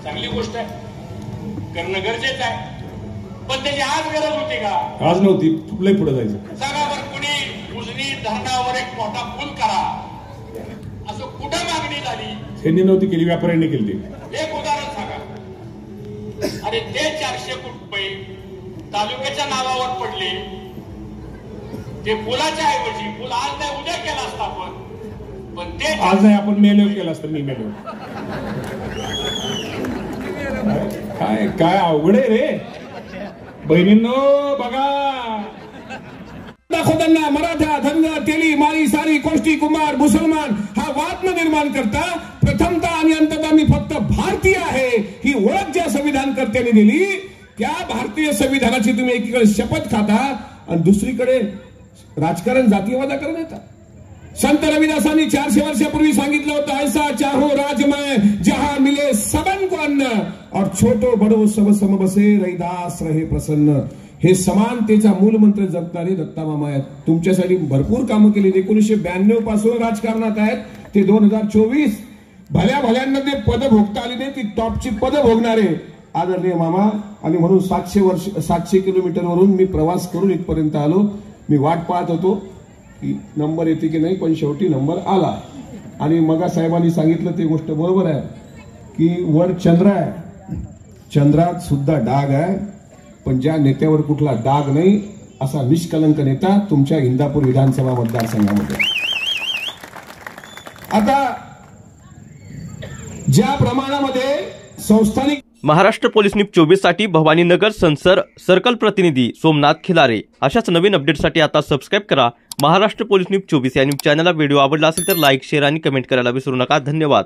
चांगली गोष्ट आहे, करणं गरजेचं आहे, पण त्याची आज गरज होती का? आज नव्हती, लय पुढे जायचं. सांगा बरं, कुणी उजनी धरणावर एक मोठा पूल करा असं कुठं मागणी झाली? त्यांनी नव्हती केली, व्यापाऱ्यांनी केली. एक उदाहरण सांगा. अरे ते 400 कोटी रुपये तालुक्याच्या नावावर पडले. ते पुलाच्या ऐवजी पूल आज नाही उद्या केला असता आपण, पण ते आज नाही, आपण मेलो केला असतं. मी मेलो. काय काय अवघड आहे रे बहिणींनो. बघा दाखवताना मराठा, धनगर, तेली, माळी, सारी, कोष्टी, कुंभार, मुसलमान हा वाद न निर्माण करता प्रथमतः आणि अंततः मी फक्त भारतीय आहे ही ओळख ज्या संविधानकर्त्यांनी दिली, त्या भारतीय संविधानाची तुम्ही एकीकडे शपथ खाता आणि दुसरीकडे राजकारण जातीयवादाकडे नेता. संत रविदासांनी 400 वर्षापूर्वी सांगितलं होतं, ऐसा चाहो राजमय जहां मिले सबन को अन्न और छोटो बडो सब सम बसे रैदास रहे प्रसन्न. हे समानतेचा मूलमंत्र जपणारे दत्तामामा आहेत. तुमच्यासाठी भरपूर कामं केली. 1992 पासून राजकारणात आहेत ते 2024 भल्या भल्यांना ते पद भोगता आली नाही, ती टॉपची पद भोगणारे आदरणीय मामा. आणि म्हणून 700 किलोमीटरवरून मी प्रवास करून इथपर्यंत आलो. मी वाट पाहत होतो की नंबर येते की नाही, पण शेवटी नंबर आला. आणि मगा साहेबांनी सांगितलं ते गोष्ट बरोबर आहे की वर चंद्र आहे, चंद्रात सुद्धा डाग आहे, पण ज्या नेत्यावर कुठला डाग नाही असा निष्कलंक नेता तुमच्या इंदापूर विधानसभा मतदारसंघामध्ये. आता ज्या प्रमाणामध्ये संस्थानिक महाराष्ट्र पोलीस न्यूज 24 साठी भवानीनगर संसर सर्कल प्रतिनिधी सोमनाथ खिलारे. अशाच नवीन अपडेटसाठी आता सबस्क्राइब करा महाराष्ट्र पोलीस न्यूज 24 या न्यूज चॅनलला. व्हिडिओ आवडला असेल तर लाईक, शेअर आणि कमेंट करायला विसरू नका. धन्यवाद.